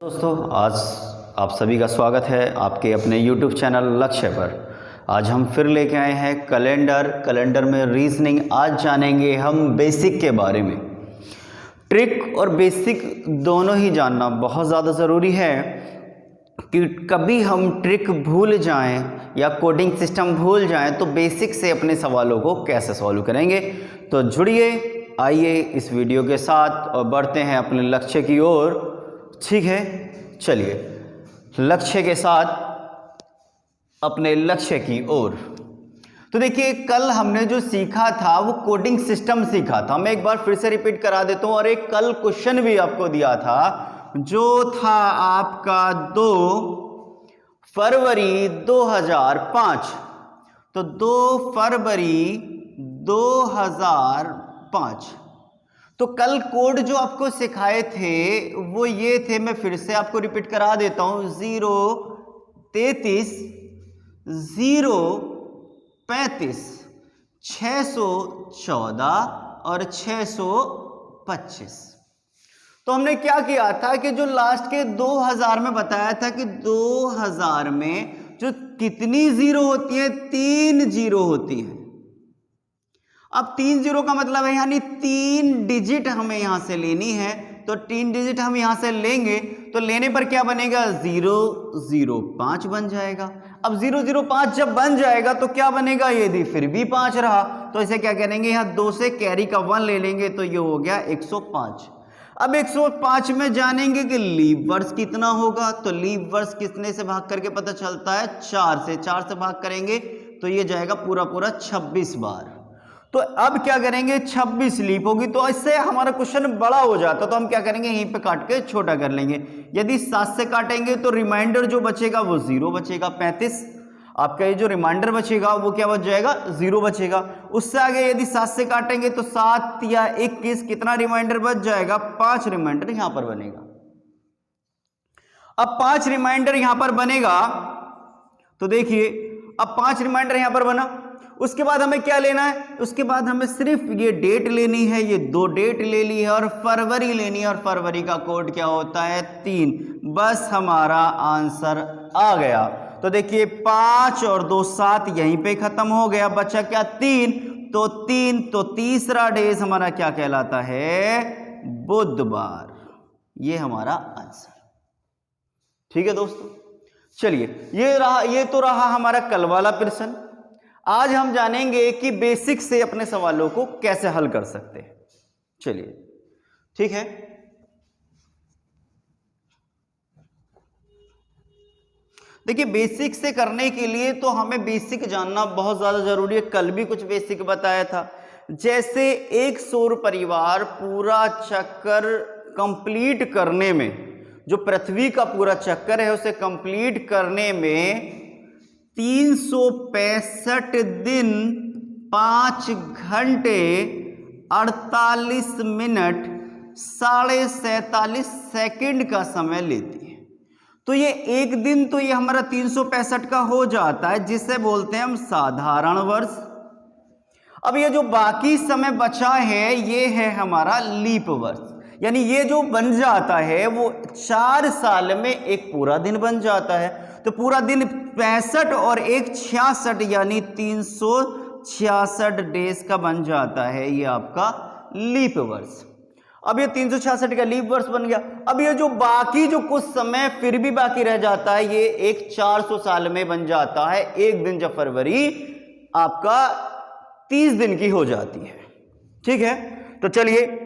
दोस्तों, आज आप सभी का स्वागत है आपके अपने YouTube चैनल लक्ष्य पर। आज हम फिर लेके आए हैं कैलेंडर में रीजनिंग। आज जानेंगे हम बेसिक के बारे में। ट्रिक और बेसिक दोनों ही जानना बहुत ज़्यादा ज़रूरी है कि कभी हम ट्रिक भूल जाएं या कोडिंग सिस्टम भूल जाएं तो बेसिक से अपने सवालों को कैसे सॉल्व करेंगे। तो जुड़िए, आइए इस वीडियो के साथ और बढ़ते हैं अपने लक्ष्य की ओर। ठीक है, चलिए लक्ष्य के साथ अपने लक्ष्य की ओर। तो देखिए, कल हमने जो सीखा था वो कोडिंग सिस्टम सीखा था। मैं एक बार फिर से रिपीट करा देता हूं। और एक कल क्वेश्चन भी आपको दिया था जो था आपका 2 फरवरी 2005। तो 2 फरवरी 2005। तो कल कोड जो आपको सिखाए थे वो ये थे, मैं फिर से आपको रिपीट करा देता हूं। 033 035 614 और 625। तो हमने क्या किया था कि जो लास्ट के 2000 में बताया था कि 2000 में जो कितनी जीरो होती है, 3 जीरो होती है। अब 3 जीरो का मतलब है यानी 3 डिजिट हमें यहां से लेनी है। तो 3 डिजिट हम यहां से लेंगे तो लेने पर क्या बनेगा, 005 बन जाएगा। अब 005 जब बन जाएगा तो क्या बनेगा, यदि फिर भी 5 रहा तो इसे क्या करेंगे, यहां 2 से कैरी का 1 ले लेंगे तो ये हो गया 105। अब 105 में जानेंगे कि लीव वर्ष कितना होगा। तो लीव वर्ष कितने से भाग करके पता चलता है, 4 से। 4 से भाग करेंगे तो ये जाएगा पूरा 26 बार। तो अब क्या करेंगे, 26 लीप होगी तो इससे हमारा क्वेश्चन बड़ा हो जाता। तो हम क्या करेंगे, यहीं पे काट के छोटा कर लेंगे। यदि 7 से काटेंगे तो रिमाइंडर जो बचेगा वो 0 बचेगा। 35 आपका ये जो रिमाइंडर बचेगा वो क्या बच जाएगा, 0 बचेगा। उससे आगे यदि 7 से काटेंगे तो 7 या 21 कितना रिमाइंडर बच जाएगा, 5 रिमाइंडर यहां पर बनेगा। अब 5 रिमाइंडर यहां पर बनेगा तो देखिए, अब 5 रिमाइंडर यहां पर बना। उसके बाद हमें क्या लेना है, उसके बाद हमें सिर्फ ये डेट लेनी है। ये 2 डेट ले ली है और फरवरी लेनी है। और फरवरी का कोड क्या होता है, 3। बस हमारा आंसर आ गया। तो देखिए 5 और 2 7 यहीं पे खत्म हो गया, बचा क्या, 3। तो 3 तो तीसरा डेज हमारा क्या कहलाता है, बुधवार। ये हमारा आंसर। ठीक है दोस्तों, चलिए ये तो रहा हमारा कल वाला प्रश्न। आज हम जानेंगे कि बेसिक से अपने सवालों को कैसे हल कर सकते हैं। चलिए, ठीक है। देखिए, बेसिक से करने के लिए तो हमें बेसिक जानना बहुत ज्यादा जरूरी है। कल भी कुछ बेसिक बताया था, जैसे एक सौर परिवार पूरा चक्कर कंप्लीट करने में, जो पृथ्वी का पूरा चक्कर है उसे कंप्लीट करने में 365 दिन 5 घंटे 48 मिनट 47.5 सेकंड का समय लेती है। तो ये एक दिन तो ये हमारा 365 का हो जाता है, जिसे बोलते हैं हम साधारण वर्ष। अब ये जो बाकी समय बचा है ये है हमारा लीप वर्ष। यानी ये जो बन जाता है वो 4 साल में एक पूरा दिन बन जाता है। तो पूरा दिन 65 और 1 66 यानी 366 डेज का बन जाता है ये आपका लीप वर्ष। अब ये 366 का लीप वर्ष बन गया। अब ये जो बाकी जो कुछ समय फिर भी बाकी रह जाता है ये एक 400 साल में बन जाता है। एक दिन जब फरवरी आपका 30 दिन की हो जाती है। ठीक है, तो चलिए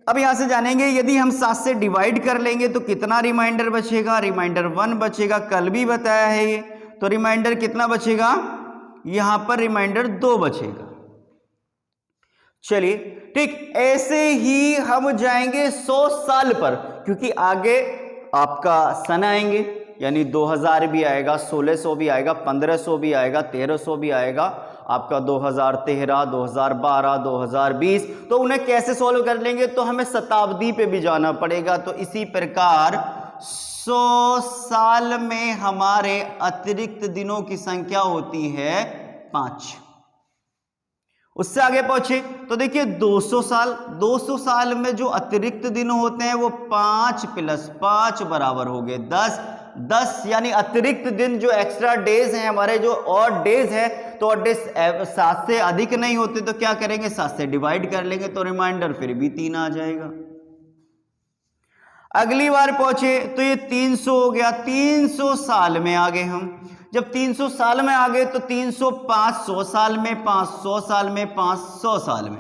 अब यहां से जानेंगे, यदि हम 7 से डिवाइड कर लेंगे तो कितना रिमाइंडर बचेगा, रिमाइंडर 1 बचेगा। कल भी बताया है ये। तो रिमाइंडर कितना बचेगा, यहां पर रिमाइंडर 2 बचेगा। चलिए ठीक, ऐसे ही हम जाएंगे 100 साल पर, क्योंकि आगे आपका सन आएंगे। यानी 2000 भी आएगा, 1600 भी आएगा, 1500 भी आएगा, 1300 भी आएगा, आपका 2013, 2012, 2020। तो उन्हें कैसे सॉल्व कर लेंगे, तो हमें शताब्दी पे भी जाना पड़ेगा। तो इसी प्रकार 100 साल में हमारे अतिरिक्त दिनों की संख्या होती है 5। उससे आगे पहुंचे तो देखिए 200 साल, 200 साल में जो अतिरिक्त दिन होते हैं वो 5 + 5 बराबर हो गए 10, 10 यानी अतिरिक्त दिन जो एक्स्ट्रा डेज हैं हमारे, जो और डेज है तो और डेज 7 से अधिक नहीं होते तो क्या करेंगे 7 से डिवाइड कर लेंगे तो रिमाइंडर फिर भी 3 आ जाएगा। अगली बार पहुंचे तो ये 300 हो गया, 300 साल में आ गए हम। जब 300 साल में आ गए तो 300 500 साल में, 500 साल में, 500 साल में,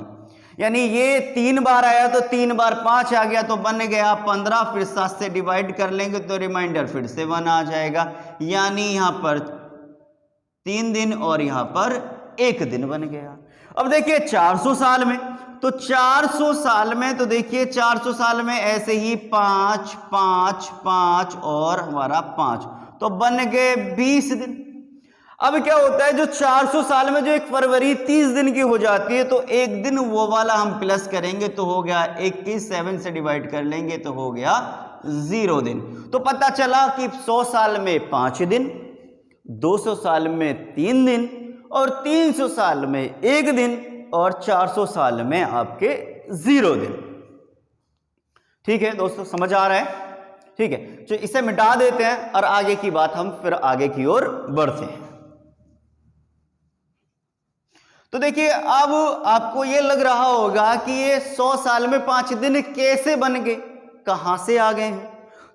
यानी ये 3 बार आया तो 3 बार 5 आ गया तो बन गया 15, फिर 7 से डिवाइड कर लेंगे तो रिमाइंडर फिर से 1 आ जाएगा, यानी यहां पर 3 दिन और यहां पर 1 दिन बन गया। अब देखिए 400 साल में, तो 400 साल में तो देखिए 400 साल में ऐसे ही 5 5 5 और हमारा 5 तो बन गए 20 दिन। अब क्या होता है जो 400 साल में जो 1 फरवरी 30 दिन की हो जाती है तो 1 दिन वो वाला हम प्लस करेंगे तो हो गया 21, 7 से डिवाइड कर लेंगे तो हो गया 0 दिन। तो पता चला कि 100 साल में 5 दिन, 200 साल में 3 दिन और 300 साल में 1 दिन और 400 साल में आपके 0 दिन। ठीक है दोस्तों, समझ आ रहा है? ठीक है, तो इसे मिटा देते हैं और आगे की बात हम फिर आगे की ओर बढ़ते हैं। तो देखिए अब आपको यह लग रहा होगा कि ये 100 साल में 5 दिन कैसे बन गए, कहां से आ गए हैं।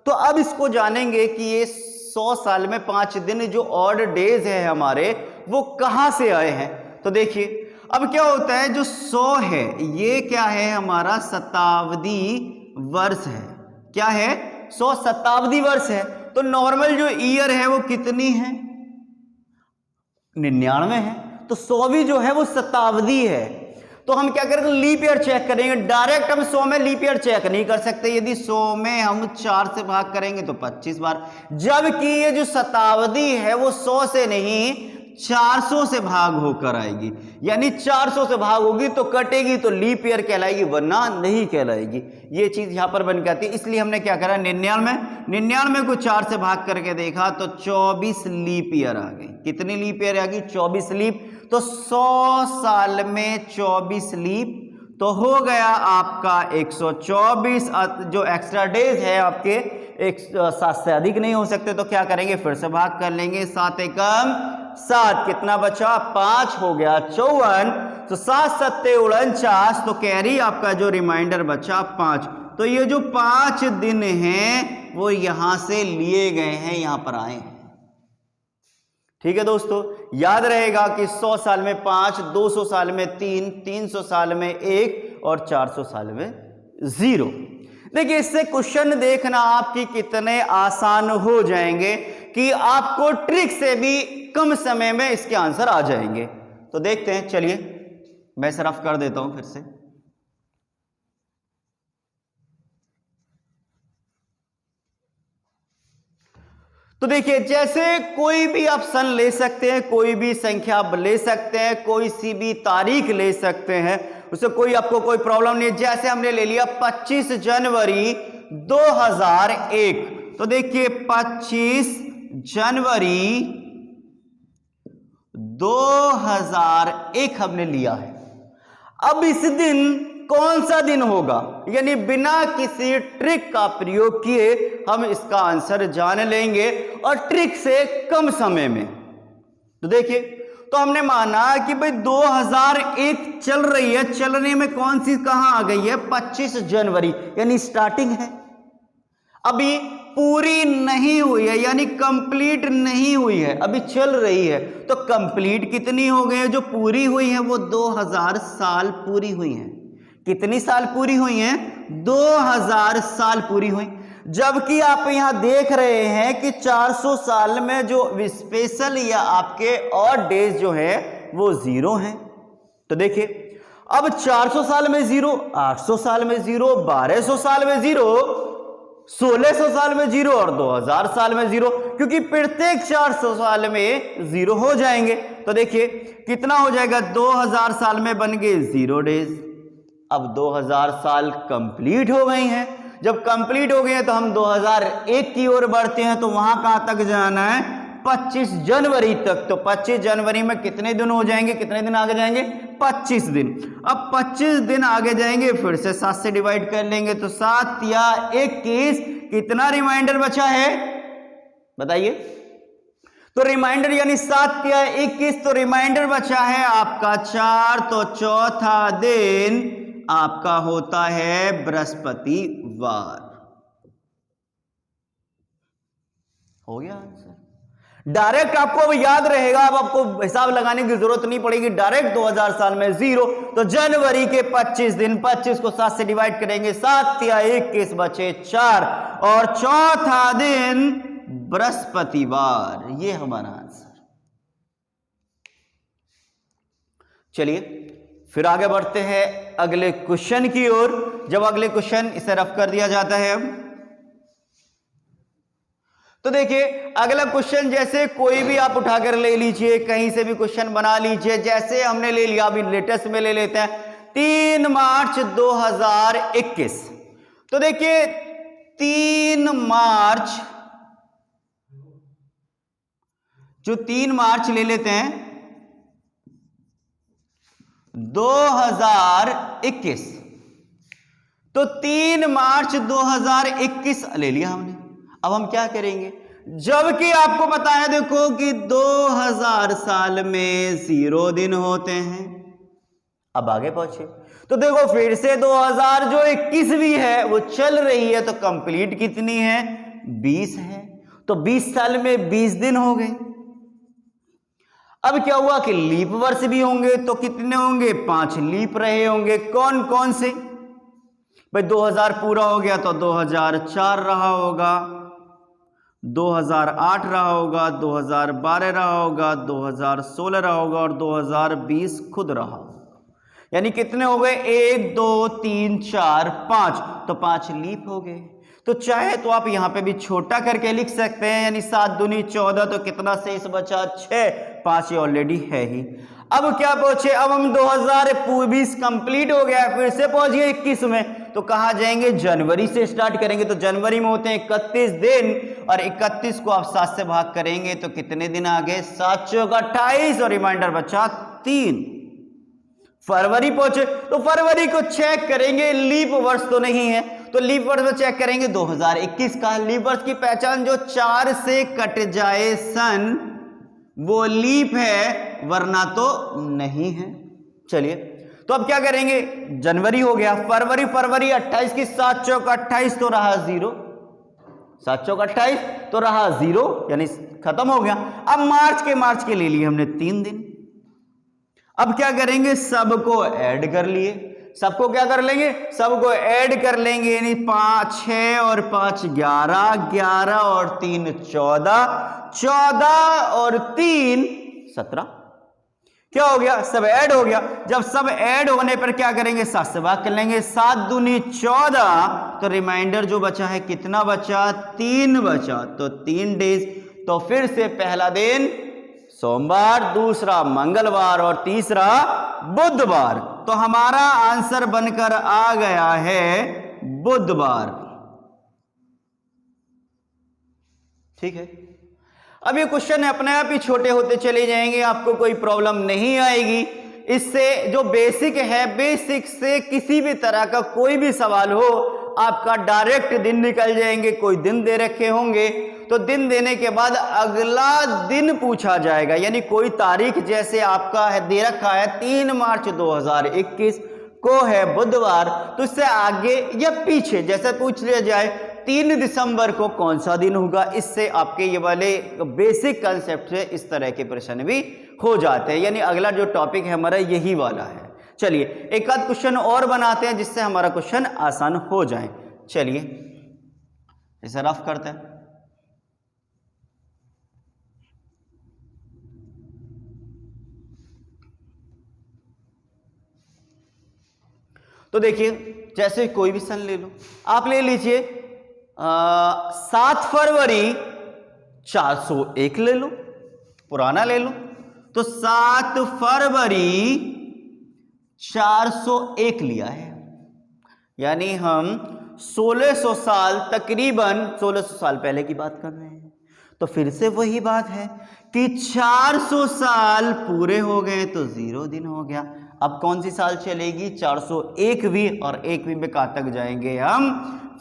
तो अब इसको जानेंगे कि ये 100 साल में 5 दिन जो ऑड डेज है हमारे वो कहां से आए हैं। तो देखिए अब क्या होता है जो 100 है ये क्या है हमारा शताब्दी वर्ष है। क्या है? 100 शताब्दी वर्ष है। तो नॉर्मल जो ईयर है वो कितनी है? 99 है। तो 100वीं जो है वो शताब्दी है। तो हम क्या करेंगे लीप ईयर चेक करेंगे। डायरेक्ट हम 100 में लीप ईयर चेक नहीं कर सकते। यदि 100 में हम 4 से भाग करेंगे तो 25 बार, जबकि ये जो शताब्दी है वो 100 से नहीं 400 से भाग होकर आएगी। यानी 400 से भाग होगी तो कटेगी तो लीप ईयर कहलाएगी वरना नहीं कहलाएगी। ये चीज यहां पर बन के आती है। इसलिए हमने क्या करा 99 को 4 से भाग करके देखा तो 24 लीप ईयर आ गई। कितनी लीप ईयर आ गई? 24 लीप। तो 100 साल में 24 लीप तो हो गया आपका 124। जो एक्स्ट्रा डेज है आपके 7 से अधिक नहीं हो सकते तो क्या करेंगे फिर से भाग कर लेंगे। 7 एकम 7, कितना बचा? 5 हो गया 54। तो 7 7 49 तो कैरी आपका जो रिमाइंडर बचा 5। तो ये जो 5 दिन हैं वो यहां से लिए गए हैं, यहां पर आए हैं। ठीक है दोस्तों, याद रहेगा कि 100 साल में 5, 200 साल में 3, 300 साल में 1 और 400 साल में 0। देखिए इससे क्वेश्चन देखना आपकी कितने आसान हो जाएंगे कि आपको ट्रिक से भी कम समय में इसके आंसर आ जाएंगे। तो देखते हैं, चलिए मैं इसे रफ कर देता हूं फिर से। तो देखिए जैसे कोई भी आप सन ले सकते हैं, कोई भी संख्या आप ले सकते हैं, कोई सी भी तारीख ले सकते हैं, उससे कोई आपको कोई प्रॉब्लम नहीं है। जैसे हमने ले लिया 25 जनवरी 2001। तो देखिए 25 जनवरी 2001 हमने लिया है। अब इस दिन कौन सा दिन होगा, यानी बिना किसी ट्रिक का प्रयोग किए हम इसका आंसर जान लेंगे और ट्रिक से कम समय में। तो देखिए तो हमने माना कि भाई 2001 चल रही है, चलने में कौन सी कहां आ गई है? 25 जनवरी, यानी स्टार्टिंग है, अभी पूरी नहीं हुई है, यानी कंप्लीट नहीं हुई है, अभी चल रही है। तो कंप्लीट कितनी हो गई है? जो पूरी हुई है वो 2000 साल पूरी हुई है। कितनी साल पूरी हुई हैं? 2000 साल पूरी हुई। जबकि आप यहां देख रहे हैं कि 400 साल में जो स्पेशल या आपके और डेज जो है वो 0 हैं। तो देखिए अब 400 साल में 0, 800 साल में 0, 1200 साल में 0, 1600 साल में 0 और 2000 साल में 0, क्योंकि प्रत्येक 400 साल में 0 हो जाएंगे। तो देखिए कितना हो जाएगा? 2000 साल में बन गए 0 डेज। अब 2000 साल कंप्लीट हो गई हैं। जब कंप्लीट हो गए हैं तो हम 2001 की ओर बढ़ते हैं। तो वहां कहां तक जाना है? 25 जनवरी तक। तो 25 जनवरी में कितने दिन हो जाएंगे, कितने दिन आगे जाएंगे, 25 दिन। अब 25 दिन आगे जाएंगे, फिर से 7 से डिवाइड कर लेंगे, तो 7 या 21, कितना रिमाइंडर बचा है बताइए। तो रिमाइंडर यानी 7 या 21, तो रिमाइंडर बचा है आपका 4। तो चौथा दिन आपका होता है बृहस्पतिवार। हो गया आंसर। डायरेक्ट आपको अब याद रहेगा, अब आपको हिसाब लगाने की जरूरत नहीं पड़ेगी, डायरेक्ट 2000 साल में 0। तो जनवरी के 25 दिन, 25 को 7 से डिवाइड करेंगे, 7 या 21 बचे 4, और चौथा दिन बृहस्पतिवार। ये हमारा आंसर। चलिए फिर आगे बढ़ते हैं अगले क्वेश्चन की ओर। जब अगले क्वेश्चन, इसे रफ कर दिया जाता है अब। तो देखिए अगला क्वेश्चन, जैसे कोई भी आप उठाकर ले लीजिए, कहीं से भी क्वेश्चन बना लीजिए। जैसे हमने ले लिया, अभी लेटेस्ट में ले लेते हैं, 3 मार्च 2021। तो देखिए 3 मार्च, जो 3 मार्च ले लेते हैं 2021। तो 3 मार्च 2021 ले लिया हमने। अब हम क्या करेंगे, जबकि आपको बताया देखो कि 2000 साल में 0 दिन होते हैं। अब आगे पहुंचे तो देखो फिर से 2000 जो 21वीं है वो चल रही है, तो कंप्लीट कितनी है, 20 है। तो 20 साल में 20 दिन हो गए। अब क्या हुआ कि लीप वर्ष भी होंगे, तो कितने होंगे, 5 लीप रहे होंगे। कौन कौन से भाई, 2000 पूरा हो गया तो 2004 रहा होगा, 2008 रहा होगा, 2012 रहा होगा, 2016 रहा होगा, और 2020 खुद रहा होगा। यानी कितने हो गए, 1 2 3 4 5, तो 5 लीप हो गए। तो चाहे तो आप यहां पे भी छोटा करके लिख सकते हैं, यानी 7 दूनी 14, तो कितना शेष बचा, 6, 5 ये ऑलरेडी है ही। अब क्या पहुंचे, अब हम 2020 कंप्लीट हो गया, फिर से पहुंच गए 21 में। तो कहां जाएंगे, जनवरी से स्टार्ट करेंगे। तो जनवरी में होते हैं 31 दिन, और 31 को आप 7 से भाग करेंगे तो कितने दिन आ गए, 7 चौक 28, और रिमाइंडर बचा 3। फरवरी पहुंचे, तो फरवरी को चेक करेंगे, लीप वर्ष तो नहीं है, तो लीप वर्ष में चेक करेंगे 2021 का। लीप वर्ष की पहचान जो 4 से कट जाए सन, वो लीप है, वरना तो नहीं है। चलिए तो अब क्या करेंगे, जनवरी हो गया, फरवरी 28 की 7 चौक 28, तो रहा 0, 7 चौक 28 तो रहा 0, यानी खत्म हो गया। अब मार्च के ले लिए हमने 3 दिन। अब क्या करेंगे, सबको ऐड कर लिए, सबको क्या कर लेंगे, सबको ऐड कर लेंगे, यानी 5 6 और 5 11, 11 और 3 14, 14 और 3 17। क्या हो गया, सब ऐड हो गया। जब सब ऐड होने पर क्या करेंगे, 7 से भाग कर लेंगे, 7 दूनी 14, तो रिमाइंडर जो बचा है कितना बचा, 3 बचा। तो 3 डेज। तो फिर से पहला दिन सोमवार, दूसरा मंगलवार, और तीसरा बुधवार। तो हमारा आंसर बनकर आ गया है बुधवार। ठीक है। अब ये क्वेश्चन अपने आप ही छोटे होते चले जाएंगे, आपको कोई प्रॉब्लम नहीं आएगी इससे। जो बेसिक है, बेसिक से किसी भी तरह का कोई भी सवाल हो, आपका डायरेक्ट दिन निकल जाएंगे। कोई दिन दे रखे होंगे तो दिन देने के बाद अगला दिन पूछा जाएगा, यानी कोई तारीख जैसे आपका है दे रखा है 3 मार्च 2021 को है बुधवार, तो इससे आगे या पीछे जैसे पूछ लिया जाए 3 दिसंबर को कौन सा दिन होगा। इससे आपके ये वाले बेसिक कंसेप्ट से इस तरह के प्रश्न भी हो जाते हैं, यानी अगला जो टॉपिक है हमारा यही वाला है। चलिए एक आध क्वेश्चन और बनाते हैं जिससे हमारा क्वेश्चन आसान हो जाए। चलिए इसे रफ करते हैं। तो देखिए जैसे कोई भी सन ले लो, आप ले लीजिए 7 फरवरी 401 ले लो, पुराना ले लो। तो 7 फरवरी 401 लिया है, यानी हम 1600 साल, तकरीबन 1600 साल पहले की बात कर रहे हैं। तो फिर से वही बात है कि 400 साल पूरे हो गए तो 0 दिन हो गया। अब कौन सी साल चलेगी? 401वीं, और 1वीं में कहाँ तक जाएंगे हम?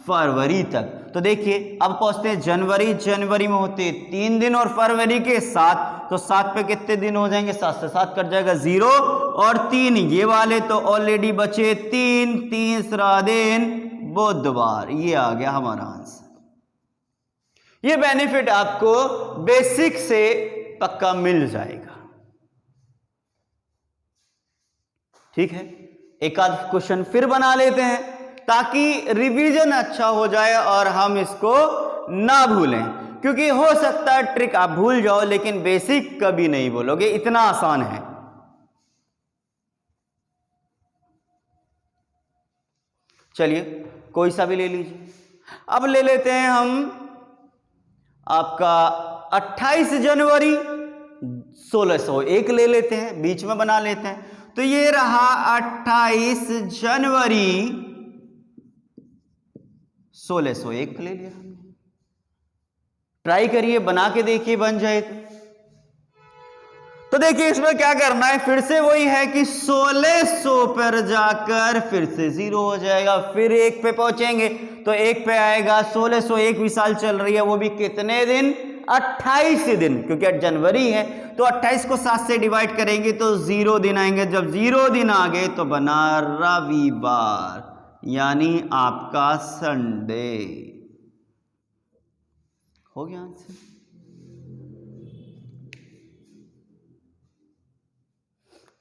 फरवरी तक। तो देखिए अब पहुंचते हैं जनवरी। जनवरी में होते हैं 3 दिन और फरवरी के 7, तो 7 पे कितने दिन हो जाएंगे? 7 से 7 कट जाएगा 0 और 3 ये वाले, तो ऑलरेडी बचे 3, तीसरा दिन बुधवार। ये आ गया हमारा आंसर। ये बेनिफिट आपको बेसिक से पक्का मिल जाएगा। ठीक है, एक आध क्वेश्चन फिर बना लेते हैं ताकि रिवीजन अच्छा हो जाए और हम इसको ना भूलें, क्योंकि हो सकता है ट्रिक आप भूल जाओ लेकिन बेसिक कभी नहीं भूलोगे, इतना आसान है। चलिए कोई सा भी ले लीजिए। अब ले लेते हैं हम आपका 28 जनवरी 1601 ले लेते हैं, बीच में बना लेते हैं। तो ये रहा 28 जनवरी 1601 ले लिया हमने। ट्राई करिए, बना के देखिए बन जाए तो देखिए इसमें क्या करना है, फिर से वही है कि 1600 पर जाकर फिर से 0 हो जाएगा, फिर 1 पे पहुंचेंगे तो 1 पे आएगा। 1601वीं साल चल रही है, वो भी कितने दिन? 28 दिन, क्योंकि आज जनवरी है तो 28 को 7 से डिवाइड करेंगे तो 0 दिन आएंगे। जब 0 दिन आ गए तो बना रविवार, यानी आपका संडे। हो गया आंसर।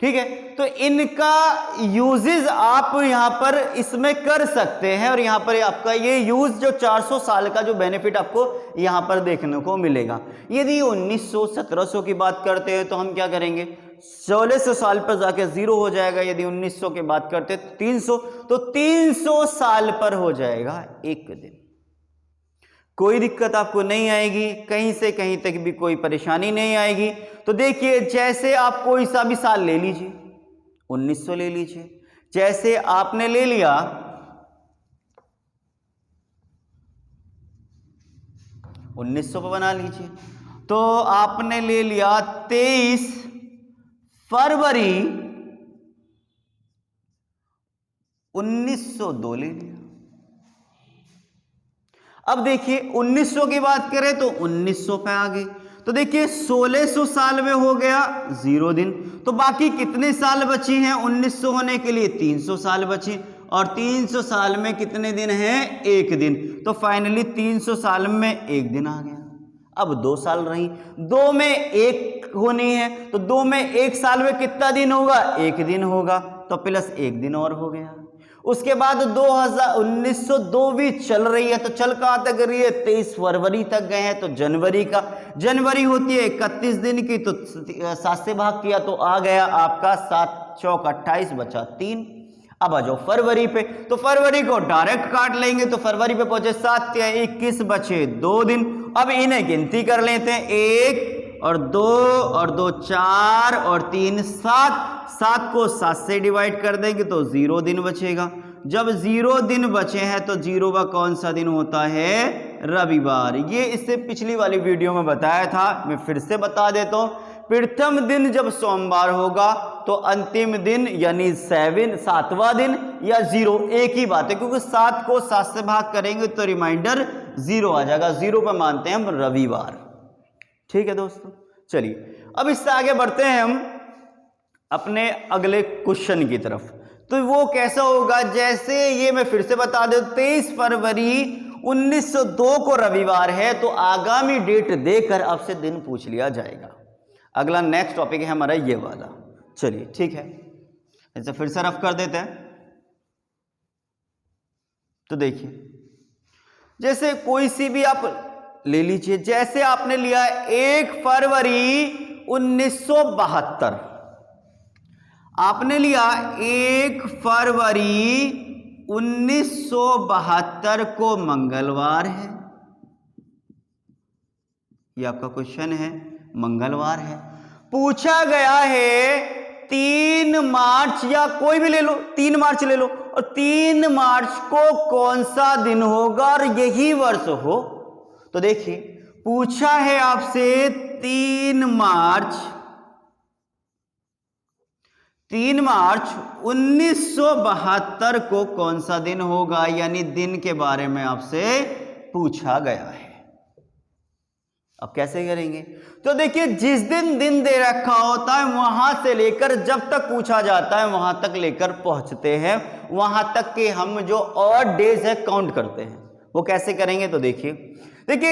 ठीक है, तो इनका यूजेस आप यहां पर इसमें कर सकते हैं, और यहां पर आपका ये यूज जो 400 साल का जो बेनिफिट आपको यहां पर देखने को मिलेगा। यदि 1900 1700 की बात करते हैं तो हम क्या करेंगे? 1600 साल पर जाके 0 हो जाएगा। यदि 1900 की बात करते हैं 300, तो 300 साल पर हो जाएगा 1 दिन। कोई दिक्कत आपको नहीं आएगी, कहीं से कहीं तक भी कोई परेशानी नहीं आएगी। तो देखिए जैसे आप कोई सा भी साल ले लीजिए, 1900 ले लीजिए, जैसे आपने ले लिया 1900 पर बना लीजिए, तो आपने ले लिया 23 फरवरी 1902 ले लिया। अब देखिए 1900 की बात करें तो 1900 पे आ गए, तो देखिए 1600 साल में हो गया 0 दिन, तो बाकी कितने साल बची हैं 1900 होने के लिए? 300 साल बची, और 300 साल में कितने दिन हैं? 1 दिन। तो फाइनली 300 साल में 1 दिन आ गया। अब 2 साल रही, 2 में 1 होनी है, तो 2 में 1 साल में कितना दिन होगा? 1 दिन होगा, तो प्लस 1 दिन और हो गया। उसके बाद 1902 भी चल रही है, तो चल कहां तक रही है? 23 फरवरी तक गए हैं, तो जनवरी होती है 31 दिन की, तो 7 से भाग किया तो आ गया आपका 7 चौक 28, बचा 3। अब आ जाओ फरवरी पे, तो फरवरी को डायरेक्ट काट लेंगे, तो फरवरी पे पहुंचे 7 या 21, बचे 2 दिन। अब इन्हें गिनती कर लेते हैं, 1 और 2 और 2 4 और 3 7, 7 को 7 से डिवाइड कर देंगे तो 0 दिन बचेगा। जब 0 दिन बचे हैं तो 0 का कौन सा दिन होता है? रविवार। ये इससे पिछली वाली वीडियो में बताया था, मैं फिर से बता देता हूं। प्रथम दिन जब सोमवार होगा तो अंतिम दिन यानी 7वां दिन या 0 एक ही बात है, क्योंकि 7 को 7 से भाग करेंगे तो रिमाइंडर 0 आ जाएगा। 0 पर मानते हैं हम रविवार। ठीक है दोस्तों, चलिए अब इससे आगे बढ़ते हैं हम अपने अगले क्वेश्चन की तरफ। तो वो कैसा होगा? जैसे ये मैं फिर से बता दूं, 23 फरवरी 1902 को रविवार है, तो आगामी डेट देकर आपसे दिन पूछ लिया जाएगा। अगला नेक्स्ट टॉपिक है हमारा ये वाला। चलिए ठीक है, इसे फिर से रफ कर देते हैं। तो देखिए जैसे कोई सी भी आप ले लीजिए, जैसे आपने लिया 1 फरवरी 1972, आपने लिया 1 फरवरी 1972 को मंगलवार है, ये आपका क्वेश्चन है, मंगलवार है। पूछा गया है 3 मार्च, या कोई भी ले लो, 3 मार्च ले लो, और 3 मार्च को कौन सा दिन होगा और यही वर्ष हो। तो देखिए पूछा है आपसे 3 मार्च 1972 को कौन सा दिन होगा, यानी दिन के बारे में आपसे पूछा गया है। अब कैसे करेंगे? तो देखिए, जिस दिन दिन दे रखा होता है वहां से लेकर जब तक पूछा जाता है वहां तक लेकर पहुंचते हैं, वहां तक के हम जो और डेज है काउंट करते हैं। वो कैसे करेंगे? तो देखिए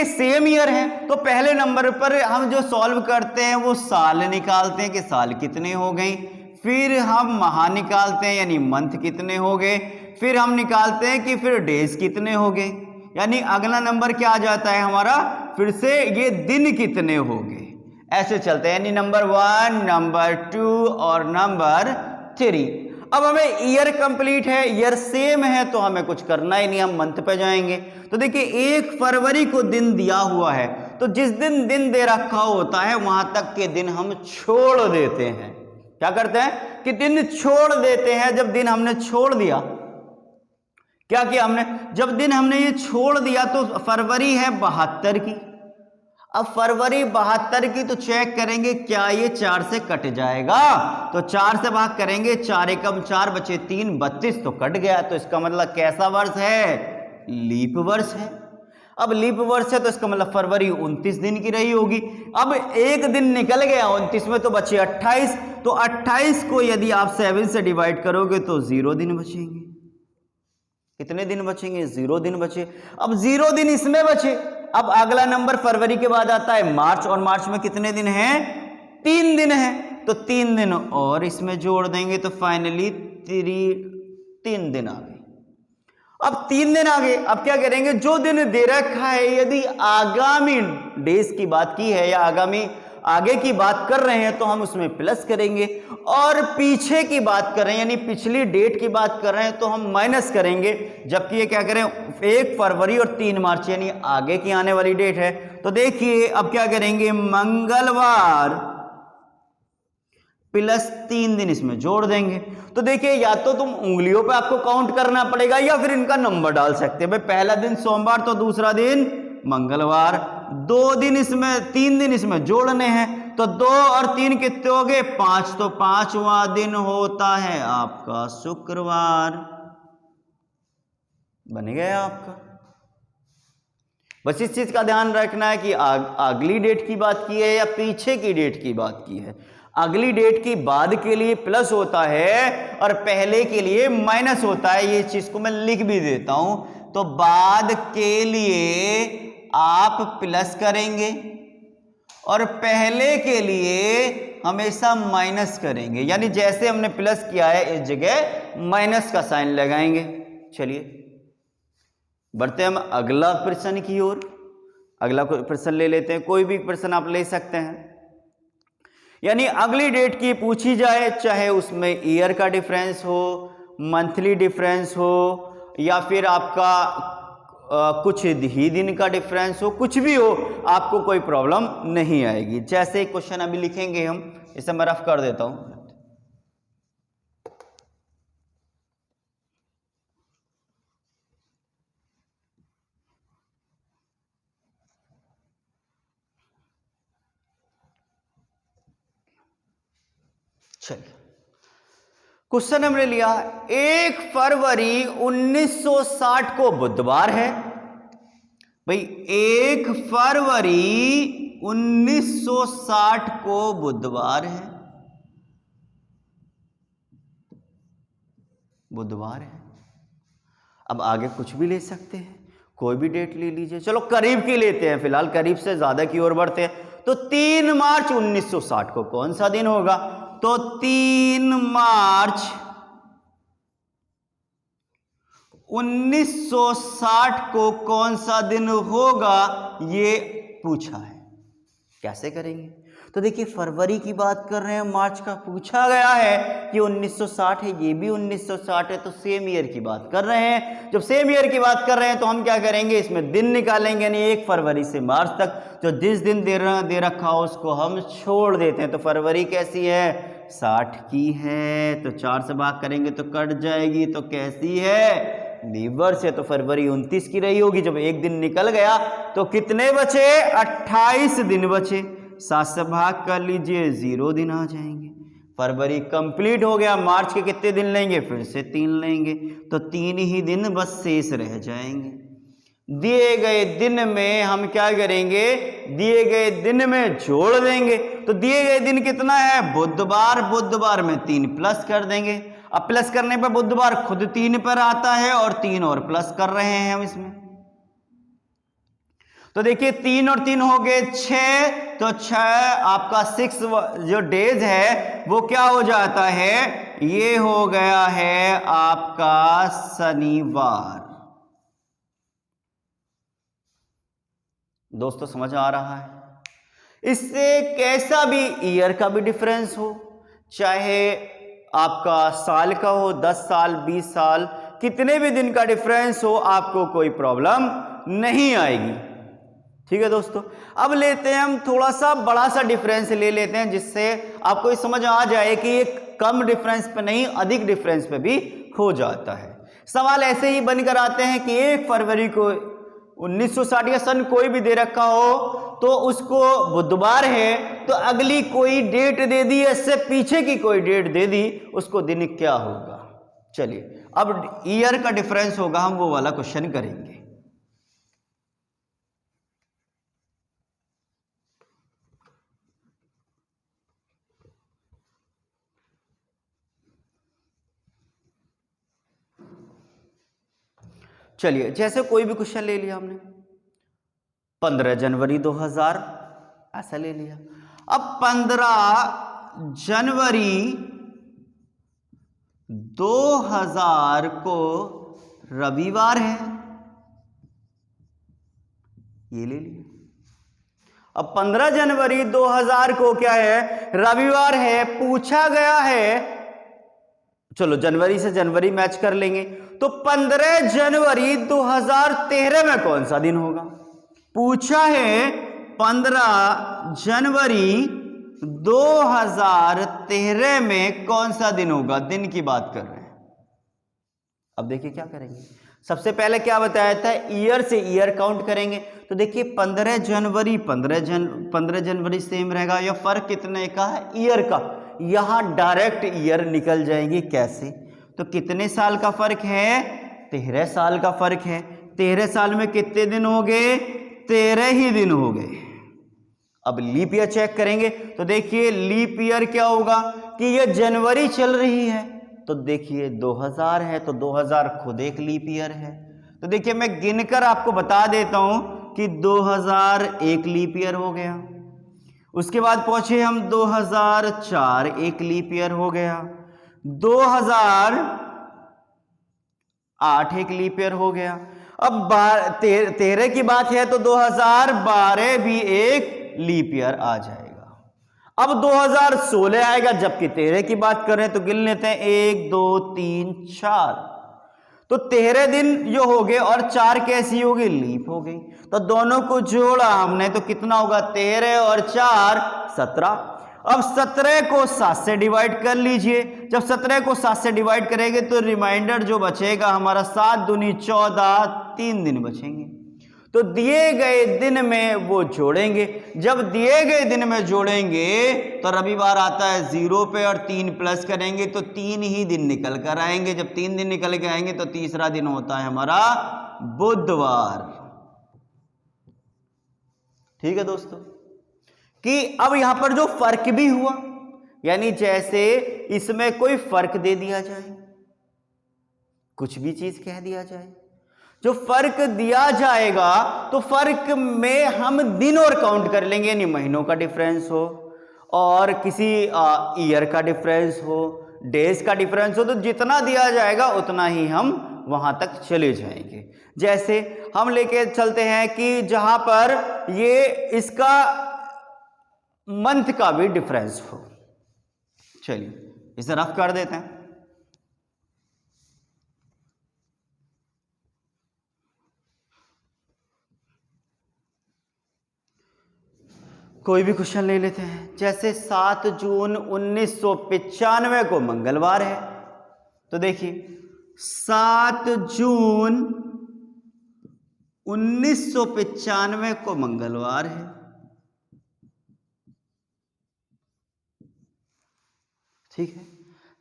सेम ईयर है तो पहले नंबर पर हम जो सॉल्व करते हैं वो साल निकालते हैं कि साल कितने हो गए, फिर हम माह निकालते हैं यानी मंथ कितने हो गए, फिर हम निकालते हैं कि फिर डेज कितने हो गए, यानी अगला नंबर क्या आ जाता है हमारा, फिर से ये दिन कितने हो गए। ऐसे चलते हैं, यानी नंबर 1, नंबर 2 और नंबर 3। अब हमें ईयर कंप्लीट है, ईयर सेम है तो हमें कुछ करना ही नहीं, हम मंथ पे जाएंगे। तो देखिए 1 फरवरी को दिन दिया हुआ है तो जिस दिन दिन दे रखा होता है वहां तक के दिन हम छोड़ देते हैं। क्या करते हैं कि दिन छोड़ देते हैं। जब दिन हमने छोड़ दिया, क्या किया हमने, जब दिन हमने ये छोड़ दिया तो फरवरी है 72 की। अब फरवरी 72 की तो चेक करेंगे क्या ये 4 से कट जाएगा, तो 4 से भाग करेंगे, 4 एकम 4 बचे 3, 32 तो कट गया। तो इसका मतलब कैसा वर्ष है? लीप वर्ष है। अब लीप वर्ष है तो इसका मतलब फरवरी 29 दिन की रही होगी। अब एक दिन निकल गया 29 में तो बचे 28, तो 28 को यदि आप 7 से डिवाइड करोगे तो 0 दिन बचेंगे। कितने दिन बचेंगे? 0 दिन बचे। अब 0 दिन इसमें बचे। अब अगला नंबर फरवरी के बाद आता है मार्च, और मार्च में कितने दिन हैं? 3 दिन हैं, तो 3 दिन और इसमें जोड़ देंगे तो फाइनली 3 दिन आ गए। अब 3 दिन आ गए। अब क्या करेंगे, जो दिन दे रखा है यदि आगामी डेज की बात की है या आगे की बात कर रहे हैं तो हम उसमें प्लस करेंगे, और पीछे की बात कर रहे हैं यानी पिछली डेट की बात कर रहे हैं तो हम माइनस करेंगे। जबकि ये क्या करें, 1 फरवरी और 3 मार्च यानी आगे की आने वाली डेट है। तो देखिए अब क्या करेंगे, मंगलवार प्लस 3 दिन इसमें जोड़ देंगे। तो देखिए या तो तुम उंगलियों पे आपको काउंट करना पड़ेगा या फिर इनका नंबर डाल सकते हैं। भाई पहला दिन सोमवार तो दूसरा दिन मंगलवार, 2 दिन इसमें 3 दिन इसमें जोड़ने हैं, तो 2 और 3 कितने हो गए? 5, तो 5वां दिन होता है आपका शुक्रवार। बन गया आपका। बस इस चीज का ध्यान रखना है कि अगली डेट की बात की है या पीछे की डेट की बात की है। अगली डेट की बाद के लिए प्लस होता है और पहले के लिए माइनस होता है। ये चीज को मैं लिख भी देता हूं। तो बाद के लिए आप प्लस करेंगे और पहले के लिए हमेशा माइनस करेंगे, यानी जैसे हमने प्लस किया है इस जगह माइनस का साइन लगाएंगे। चलिए बढ़ते हम अगला प्रश्न की ओर। अगला प्रश्न ले लेते हैं, कोई भी प्रश्न आप ले सकते हैं। यानी अगली डेट की पूछी जाए, चाहे उसमें ईयर का डिफरेंस हो, मंथली डिफरेंस हो, या फिर आपका कुछ ही दिन का डिफरेंस हो, कुछ भी हो, आपको कोई प्रॉब्लम नहीं आएगी। जैसे क्वेश्चन अभी लिखेंगे हम, इसे मैं रफ कर देता हूं। चलिए क्वेश्चन हमने लिया 1 फरवरी 1960 को बुधवार है। भाई 1 फरवरी 1960 को बुधवार है, बुधवार है। अब आगे कुछ भी ले सकते हैं, कोई भी डेट ले लीजिए। चलो करीब की लेते हैं, फिलहाल करीब से ज्यादा की ओर बढ़ते हैं। तो 3 मार्च 1960 को कौन सा दिन होगा? तो 3 मार्च 1960 को कौन सा दिन होगा, ये पूछा है। कैसे करेंगे? तो देखिए फरवरी की बात कर रहे हैं, मार्च का पूछा गया है कि 1960 है, ये भी 1960 है, तो सेम ईयर की बात कर रहे हैं। जब सेम ईयर की बात कर रहे हैं तो हम क्या करेंगे, इसमें दिन निकालेंगे, यानी 1 फरवरी से मार्च तक जो जिस दिन दे रखा हो उसको हम छोड़ देते हैं। तो फरवरी कैसी है? 60 की है, तो 4 से भाग करेंगे तो कट जाएगी, तो कैसी है? रिवर्स है, तो फरवरी 29 की रही होगी। जब एक दिन निकल गया तो कितने बचे? 28 दिन बचे। 7 से भाग कर लीजिए, 0 दिन आ जाएंगे। फरवरी कंप्लीट हो गया। मार्च के कितने दिन लेंगे? फिर से 3 लेंगे, तो 3 ही दिन बस शेष रह जाएंगे। दिए गए दिन में हम क्या करेंगे? दिए गए दिन में जोड़ देंगे। तो दिए गए दिन कितना है? बुधवार। बुधवार में 3 प्लस कर देंगे। अब प्लस करने पर बुधवार खुद 3 पर आता है और 3 और प्लस कर रहे हैं हम इसमें। तो देखिए 3 और 3 हो गए 6, तो 6 आपका 6 जो डेज है वो क्या हो जाता है? ये हो गया है आपका शनिवार। दोस्तों समझ आ रहा है? इससे कैसा भी ईयर का भी डिफरेंस हो, चाहे आपका साल का हो, 10 साल 20 साल, कितने भी दिन का डिफरेंस हो, आपको कोई प्रॉब्लम नहीं आएगी। ठीक है दोस्तों, अब लेते हैं हम थोड़ा सा बड़ा सा डिफरेंस ले लेते हैं, जिससे आपको समझ आ जाए कि ये कम डिफरेंस पे नहीं अधिक डिफरेंस पे भी हो जाता है। सवाल ऐसे ही बनकर आते हैं कि 1 फरवरी को 1960 का सन कोई भी दे रखा हो, तो उसको बुधवार है तो अगली कोई डेट दे दी, इससे पीछे की कोई डेट दे दी, उसको दिन क्या होगा? चलिए अब ईयर का डिफरेंस होगा, हम वो वाला क्वेश्चन करेंगे। चलिए जैसे कोई भी क्वेश्चन ले लिया हमने, 15 जनवरी 2000 ऐसा ले लिया। अब 15 जनवरी 2000 को रविवार है, ये ले लिया। अब 15 जनवरी 2000 को क्या है? रविवार है। पूछा गया है, चलो जनवरी से जनवरी मैच कर लेंगे, तो 15 जनवरी 2013 में कौन सा दिन होगा? पूछा है 15 जनवरी 2013 में कौन सा दिन होगा? दिन की बात कर रहे हैं। अब देखिए क्या करेंगे, सबसे पहले क्या बताया था? ईयर से ईयर काउंट करेंगे। तो देखिए 15 जनवरी सेम रहेगा, या फर्क कितने का है? ईयर का। यहां डायरेक्ट ईयर निकल जाएंगे। कैसे? तो कितने साल का फर्क है? 13 साल का फर्क है। 13 साल में कितने दिन हो गए? 13 ही दिन हो गए। अब लीप ईयर चेक करेंगे, तो देखिए लीप ईयर क्या होगा कि ये जनवरी चल रही है, तो देखिए 2000 है, तो 2000 खुद एक लीप ईयर है। तो देखिए मैं गिनकर आपको बता देता हूं कि 2000 एक लीप ईयर हो गया। उसके बाद पहुंचे हम 2004 एक लीप ईयर हो गया। 2008 एक लीप ईयर हो गया। अब 13 की बात है तो 2012 भी एक लीप ईयर आ जाएगा। अब 2016 आएगा, जबकि 13 की बात कर रहे हैं, तो गिन लेते हैं 1 2 3 4, तो 13 दिन जो हो गए और 4 कैसी हो गई? लीप हो गई। तो दोनों को जोड़ा हमने तो कितना होगा? 13 और 4 17। अब 17 को 7 से डिवाइड कर लीजिए। जब 17 को 7 से डिवाइड करेंगे तो रिमाइंडर जो बचेगा हमारा 7 दूनी 14, 3 दिन बचेंगे। तो दिए गए दिन में वो जोड़ेंगे। जब दिए गए दिन में जोड़ेंगे तो रविवार आता है 0 पे और 3 प्लस करेंगे तो 3 ही दिन निकल कर आएंगे। जब 3 दिन निकल के आएंगे तो तीसरा दिन होता है हमारा बुधवार। ठीक है दोस्तों, कि अब यहां पर जो फर्क भी हुआ, यानी जैसे इसमें कोई फर्क दे दिया जाए, कुछ भी चीज कह दिया जाए, जो फर्क दिया जाएगा तो फर्क में हम दिन और काउंट कर लेंगे, यानी महीनों का डिफरेंस हो और किसी ईयर का डिफरेंस हो, डेज का डिफरेंस हो, तो जितना दिया जाएगा उतना ही हम वहां तक चले जाएंगे। जैसे हम लेके चलते हैं कि जहां पर ये इसका मंथ का भी डिफरेंस हो। चलिए इसे रफ कर देते हैं। कोई भी क्वेश्चन ले लेते हैं, जैसे 7 जून 1995 को मंगलवार है, तो देखिए 7 जून 1995 को मंगलवार है। ठीक है,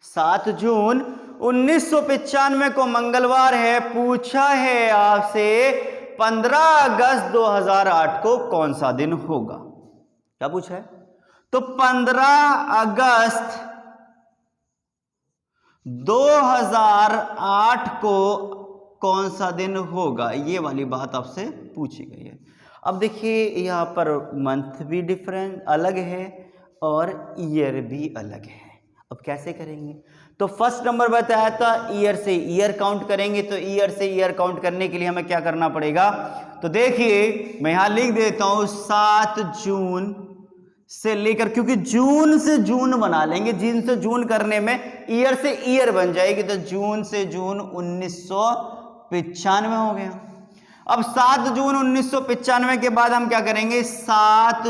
7 जून 1995 को मंगलवार है। पूछा है आपसे 15 अगस्त 2008 को कौन सा दिन होगा। क्या पूछा है? तो 15 अगस्त 2008 को कौन सा दिन होगा, ये वाली बात आपसे पूछी गई है। अब देखिए यहाँ पर मंथ भी डिफरेंट अलग है और ईयर भी अलग है। अब कैसे करेंगे? तो फर्स्ट नंबर बताया था ईयर से ईयर काउंट करेंगे। तो ईयर से ईयर काउंट करने के लिए हमें क्या करना पड़ेगा? तो देखिए मैं यहां लिख देता हूं 7 जून से लेकर, क्योंकि जून से जून बना लेंगे, जून से जून करने में ईयर से ईयर बन जाएगी। तो जून से जून 1995 हो गया। अब 7 जून 1995 के बाद हम क्या करेंगे? 7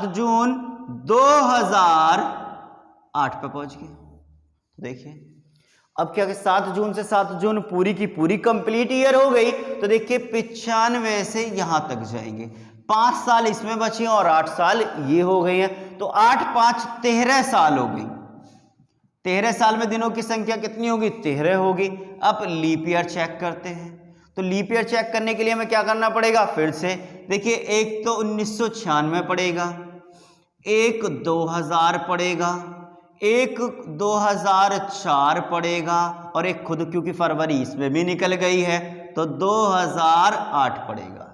जून 2008 पे पहुंच गए। तो देखिए अब क्या, 7 जून से 7 जून पूरी की पूरी कंप्लीट ईयर हो गई। तो देखिए 95 से यहां तक जाएंगे, 5 साल इसमें बचे और 8 साल ये हो गए हैं। तो 8 5 13 साल हो गई। 13 साल में दिनों की संख्या कितनी होगी? 13 होगी। अब लीप ईयर चेक करते हैं। तो लीप ईयर चेक करने के लिए हमें क्या करना पड़ेगा? फिर से देखिए, एक तो 1996 पड़ेगा, एक 2000 पड़ेगा, एक 2004 पड़ेगा और एक खुद, क्योंकि फरवरी इसमें भी निकल गई है, तो 2008 पड़ेगा।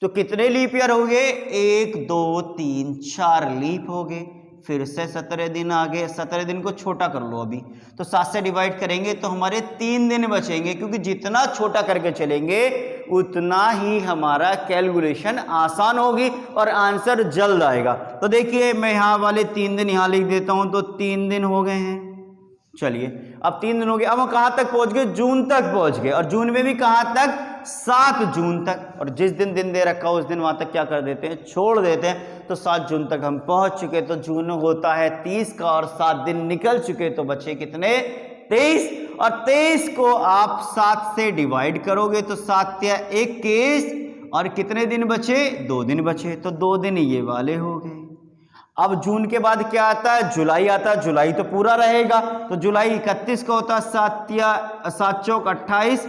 तो कितने लीप ईयर हो गए? 1 2 3 4 लीप हो गए। फिर से 17 दिन आ गए। 17 दिन को छोटा कर लो अभी, तो 7 से डिवाइड करेंगे तो हमारे 3 दिन बचेंगे, क्योंकि जितना छोटा करके चलेंगे उतना ही हमारा कैलकुलेशन आसान होगी और आंसर जल्द आएगा। तो देखिए मैं यहाँ वाले 3 दिन यहाँ लिख देता हूँ। तो 3 दिन हो गए हैं। चलिए अब 3 दिन हो गए। अब हम कहाँ तक पहुँच गए? जून तक पहुँच गए। और जून में भी कहाँ तक? 7 जून तक। और जिस दिन दिन दे रखा उस दिन वहाँ तक क्या कर देते हैं? छोड़ देते हैं। तो 7 जून तक हम पहुँच चुके। तो जून होता है 30 का और 7 दिन निकल चुके। तो बचे कितने? 23। और 23 को आप 7 से डिवाइड करोगे तो 7 या 21 और कितने दिन बचे? 2 दिन बचे। तो 2 दिन ये वाले हो गए। अब जून के बाद क्या आता है? जुलाई आता है। जुलाई तो पूरा रहेगा। तो जुलाई 31 का होता है। 7 चौक 28,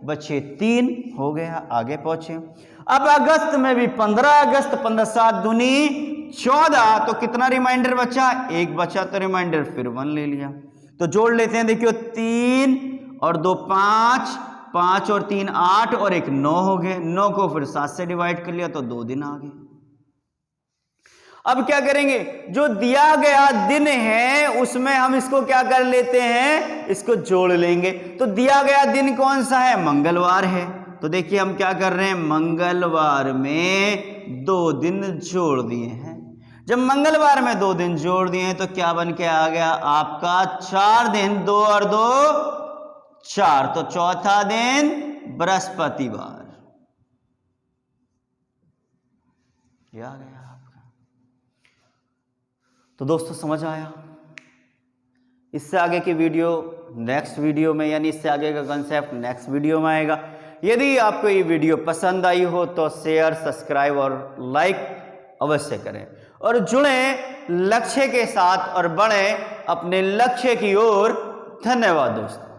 बचे 3 हो गया। आगे पहुंचे। अब अगस्त में भी 15 अगस्त, 15 7 दूनी 14। तो कितना रिमाइंडर बचा? 1 बचा। तो रिमाइंडर फिर 1 ले लिया। तो जोड़ लेते हैं। देखियो 3 और 2 5, 5 और 3 8 और 1 9 हो गए। 9 को फिर 7 से डिवाइड कर लिया तो 2 दिन आ गए। अब क्या करेंगे? जो दिया गया दिन है उसमें हम इसको क्या कर लेते हैं? इसको जोड़ लेंगे। तो दिया गया दिन कौन सा है? मंगलवार है। तो देखिए हम क्या कर रहे हैं? मंगलवार में 2 दिन जोड़ दिए हैं। जब मंगलवार में 2 दिन जोड़ दिए हैं तो क्या बन के आ गया आपका? 4 दिन। 2 और 2 4। तो चौथा दिन बृहस्पतिवार। ये आ गया आपका। तो दोस्तों समझ आया? इससे आगे की वीडियो नेक्स्ट वीडियो में, यानी इससे आगे का कंसेप्ट नेक्स्ट वीडियो में आएगा। यदि आपको ये वीडियो पसंद आई हो तो शेयर, सब्सक्राइब और लाइक अवश्य करें और जुड़ें लक्ष्य के साथ और बढ़ें अपने लक्ष्य की ओर। धन्यवाद दोस्तों।